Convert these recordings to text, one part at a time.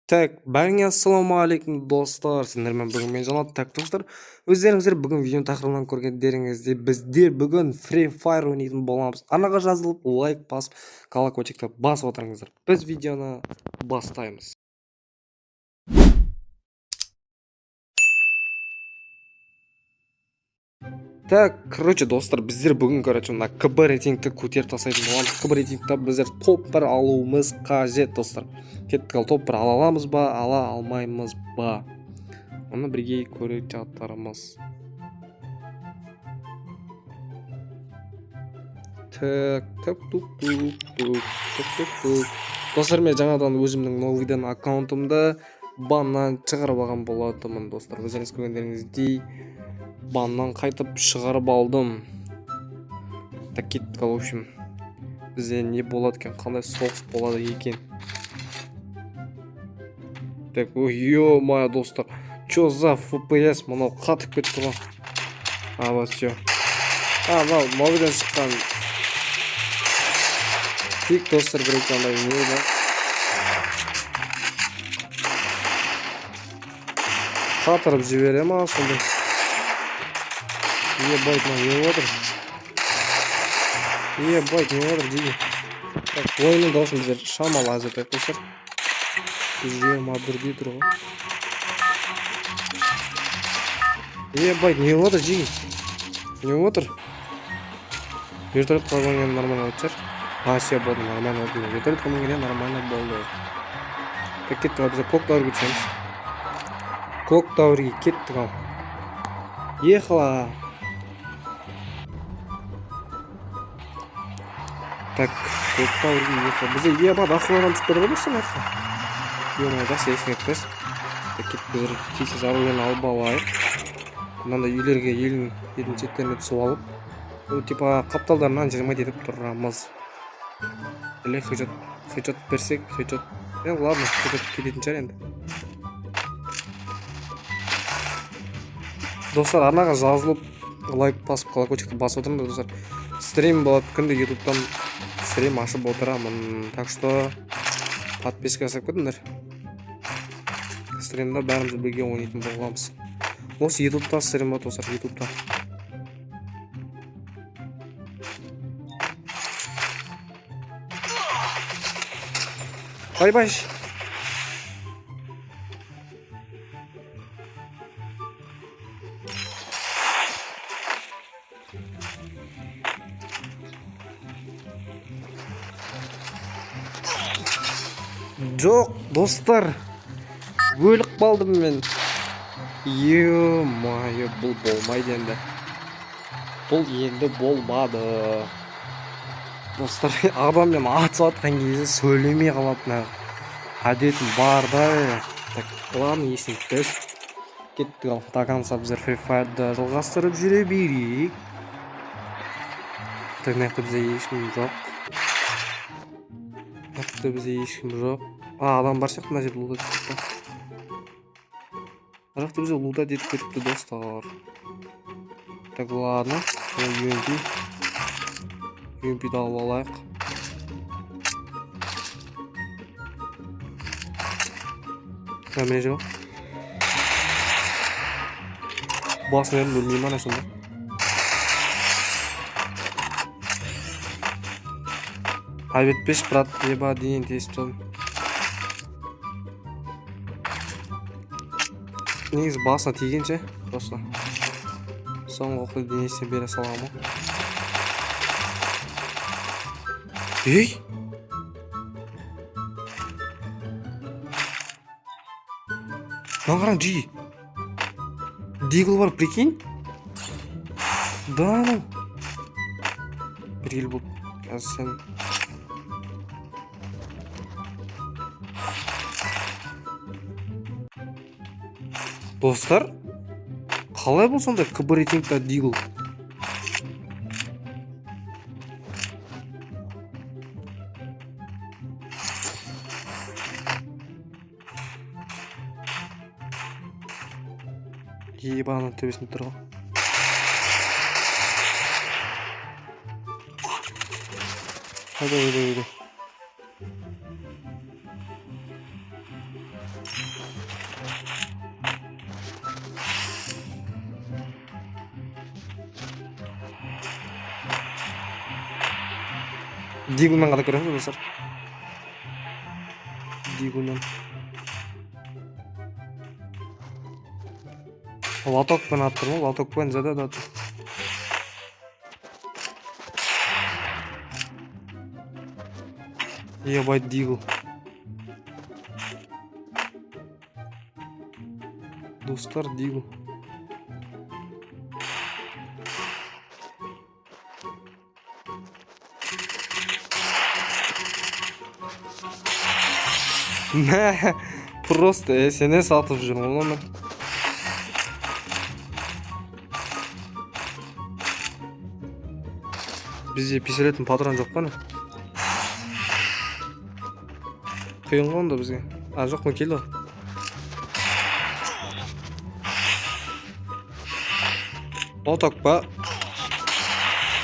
Так, бәріңе ассалаумағалейкум достар. Сендермен бүгін мен Жанат. Так, достар, өздеріңіздер бүгін видео тақырыбынан көргендеріңізде біздер бүгін Free Fire ойнайтын боламыз. Арнаға жазылып, лайк басып, колокольчикті басып отырыңыздар. Біз видеоны бастаймыз. Так, короче, достар, біздер бүгін, мына КБ рейтингті көтеріп тастайтын боламыз. КБ рейтингті біздер топ 1 алуымыз қажет, достар. Кеттік, ал топ 1 ала аламыз ба, ала алмаймыз ба? Оны бірге көріп жатармыз. Так, достар, мен жаңадан өзімнің новыйдан аккаунтымды баннан шығарып алған болатынмын, достар. Өздеріңіз көргендеріңіздей баннан қайтып шығарып алдым. Так, кеттік, в общем, бізде не болады екен, қандай соғыс болады екен. Так, ё-моё, достар, чё за FPS, мынау қатып кетті ғой. Вот все. Мынау новыйдан шыққан тек, достар, бір екендай не да. Қатырып жібере ма сондай? Ебать, не отыр. Ебать, не отыр дейін. Так, ойынның дауысын біздер шамалы азыртайық, достар. 21-дей тұр ғой. Ебать, не отыр дейін. Не отыр. Вертолет қалғанген нормально өтсер. Все болды, нормально болды. Вертолет қалғанген нормально болды. Так, кеттік, біздер Клок Тауэрге түсеміз. Клок Тауэрге кеттік, ал. Ехала. Так, Клок Тауэрге ехала. Бізде ебат ақылардан түсіп берді болсын әрті. Ё-моё, жақсы есін етпес. Так, кеттік, біздер тексіз аруларын алып алайық. Мынандай үйлерге елдің шеттеріне түсіп алып, типа қапталдарынан 20 етіп тұрамыз. Или хеджот берсек, хеджот. Ладно, хеджот кететін шығар енді. Достар, арнаға жазылып, лайк басып, колокольчикті басып отырмын, достар. Стрим болады, күнде ютубтан стрим ашып отырамын. Так что подписка жасап кетіңдер. Стримда бәріміз бірге ойнайтын боламыз. Осы ютубта стрим болады, достар, ютубта. Бай-бай. Жоқ, достар, өліп қалдым мен. Ё-моё, бұл болмайды енді. Бұл енді болмады. Достар, адаммен атысып атқан кезде сөйлемей қалатын әдетім бар да. Так, ладно, есін кетпес. Кеттік, ал. Так, анса біздер Free Fire'ды жалғастырып жүре берейік. Так, мықты бізде ешкім жоқ. Мықты бізде ешкім жоқ. Адам бар сияқты мына жерде лута кетіпті. Жақты бізде лута детіп кетіпті, достар. Так, ладно. UMP-ді алып алайық. Мәне жоқ. Басын ерін бөлмейм ана сонда. Айбетпеш, брат, еба дейін тесіп тұлым. Негіз басына тегенше, просто. Соңғы оқты денесіне бере саламы. Ей! Маңғаран жи! Дигл бар, прикинь? Да, ну. Бір ел болып. Қазір сен... Достар, қалай бұл сонда КБ рейтингта дигл? Ебаның төбесінде тұр ғой. Hadi. Дигулмен кадап көрөңүз достор. Дигулмен. Лотокпен аттырмын, лотокпен зада да аттыр. Ебать, дигл. Достар, дигл. Просто СНС атып жүрмін оны. Бізде пистолеттің патрон жоқ па не? Қиын ғой онда бізге. Жоқ па келді. Лоток па?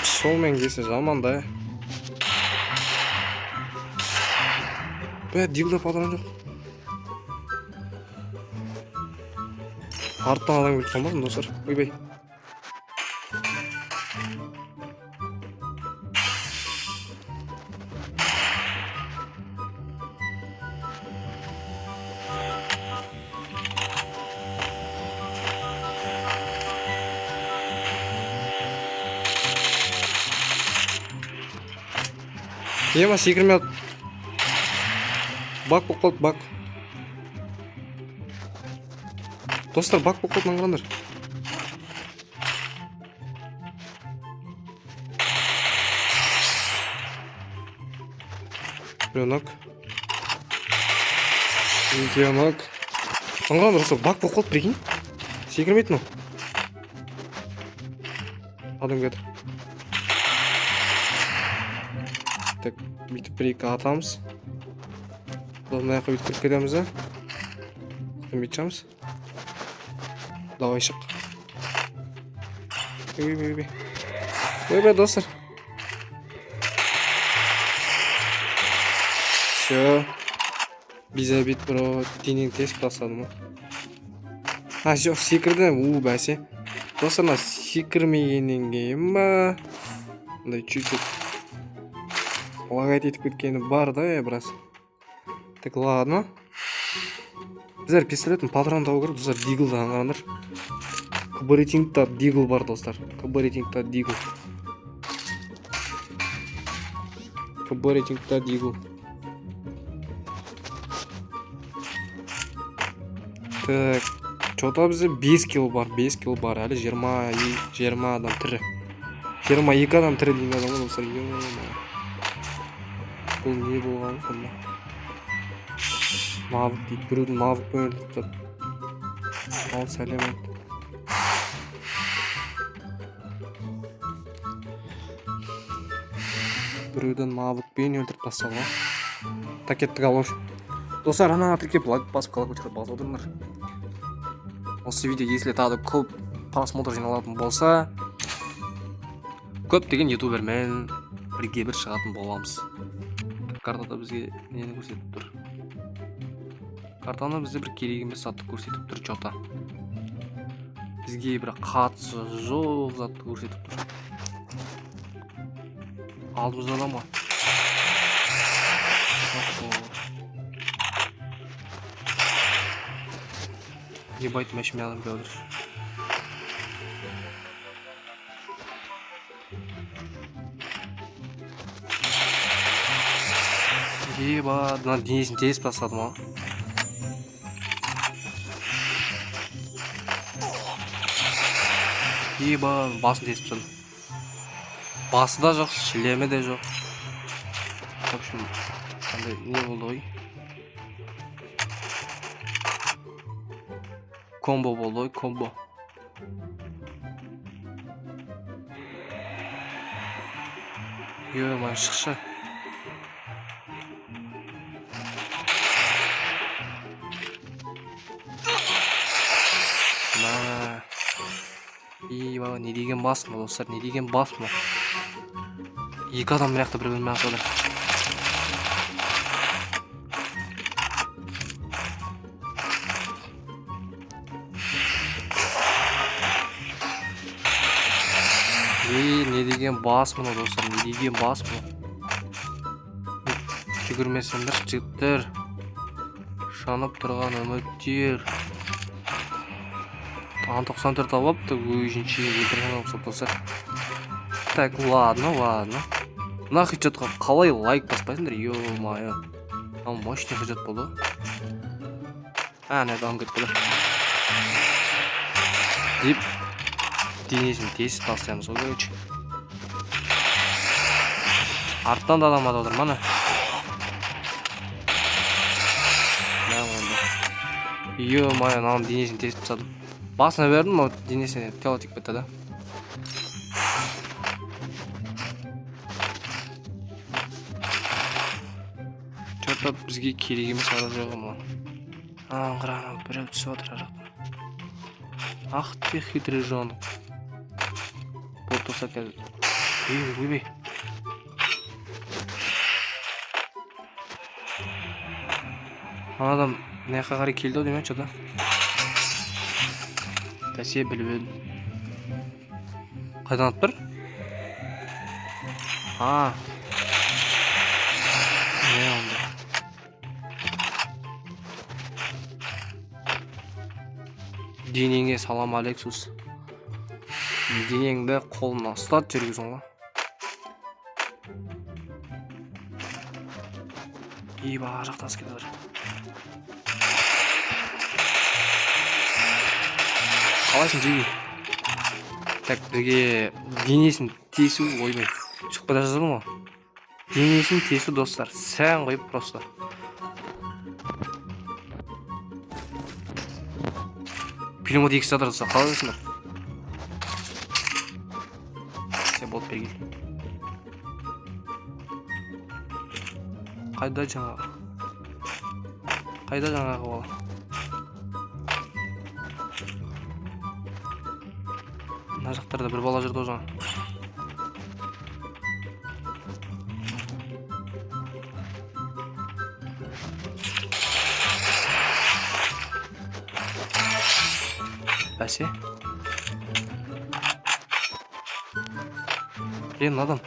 Солмен келсе жаман да. Диглда патрон жоқ. Арттан адам келіп қалмадым достар. Ойбай. Ема секірмей бак болып қалды, бак. Достар, бак болып қалды, маңғырандар. Біреунок. Екеунок. Маңғырандар, достар, бак болып қалды, прикинь. Секірмейтін ол. Адам кетір. Так, бүйтіп бір-екі атамыз. Мына жаққа бүйтіп кіріп кетеміз, да? Бүйтіп Давай шық. Ойбай, достар. Все. Биза-бит, бро. Денең тез басады ма? Жоқ, секірді. Бәсе. Достар, секірмегеннен кейін ба? Ондай чуть-чуть лагать етіп кеткені бар да, біраз. Так, ладно. Біздер пистолеттің патрон тауы керек, достар, дигл да аңғарандар. Кб-рейтингта дигл бар, достар. Кб-рейтингта дигл. Кб-рейтингта дигл. Так, что-то бізде 5 килл бар, 5 килл бар, әлі 20 адам тірі. 22 адам тірі дейін адам, достар. Бұл не болған сонда? Мавық дейді, біреудің мавықпен өлтіріп. Ал сәлем айт. Біреудің мавықпен өлтіріп тастауға. Так, кеттік ал, достар, ана атрикеп лайк басып қала көтеріп басып отырыңдар. Осы видео если тағы көп просмотр жиналатын болса, көптеген ютубермен бірге бір шығатын боламыз. Картада бізге нені көрсетіп тұр? Картаны бізде бір керегіміз затты көрсетіп тұр, чота. Бізге бір қатысы жоқ затты көрсетіп тұр. Алдымызда да ма? Ебать, мәшіме адам бөлір. Еба, мына денесін тез басады ма? Еба, басын тез басады. Басы да жоқ, шлемі де жоқ. В общем, қандай не болды ғой? Комбо болды ғой, комбо. Еба, маған шықшы. Бaba, ne деген басма, достар, не деген басма. Екі адам мырақта бір бөлме атады. Не деген басма, достар, не деген басма. жүгірмесеңдер жігіттер. Жанып тұрған үміттер. Тан 94 алыпты, өзінше өлтірген алыпса. Так, ладно. Мына хеджетқа қалай лайк баспайсыңдар, ё-моё. Ал мощный хеджет болды. Әне дам кетті. Деп денесін тесіп тастаймыз ғой, короче. Арттан да адам атып отыр, мана. Ё-моё, мынаның денесін тесіп тастадым. Басына бердім, но денесіне тело тиіп кетті да. Чорта бізге керек емес оружие ғой мына. Қарағым, біреу түсіп отыр ар жақтан. Ах ты хитрый жон. Бұл тұрса қазір. Өйбей. Адам мына жаққа қарай келді ау деймін что-то. Бәсе біліп едім. Қайдан атып тұр? Не онда? Денеңе салам алексус. Денеңді қолына ұстат жүргізің ғой. Баға жақтас келді. Қалайсың жеге? Так, бізге денесін тесу ойбай. Шықпада жазылым ғой. Денесін тесу достар. Сән қойып просто. Пиломоты 2 сатыр тұрса қалайсыңдар? Сен болып бергел. Қайда жаңағы бол? Мына жақтарда бір бала жүрді жаңа. Бәсе? Блин, адам.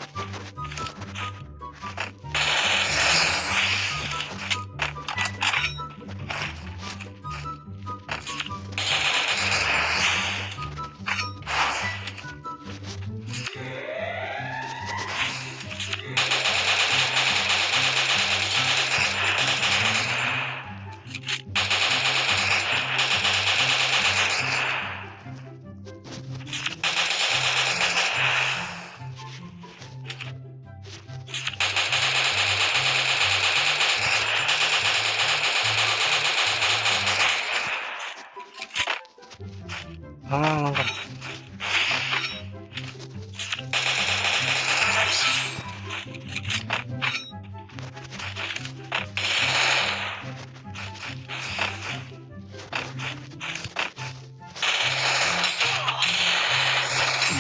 Лаңғар.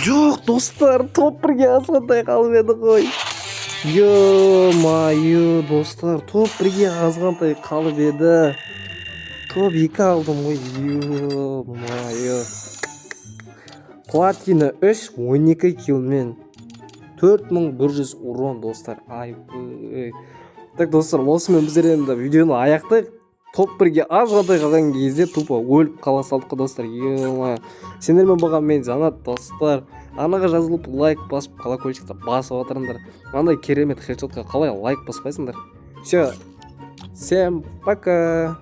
Жоқ, достар, топ бірге азғантай қалып еді ғой. Ё-майы, достар, топ бірге азғантай қалып еді. Топ 2 алдым ғой. Ё-майы. Платина 3, 12 килмен 4100 урон, достар. Айбай. Так, достар, осымен біздер енді видеоны аяқтайық. Топ 1-ге азғантай қалған кезде тупо өліп қала салдық, достар. Ё-майы. Сендермен болған мен Жанат, достар. Анаға жазылып лайк басып, колокольчикті басып отырыңдар. Андай керемет хедшотқа қалай лайк баспайсыңдар? Все. Всем пока.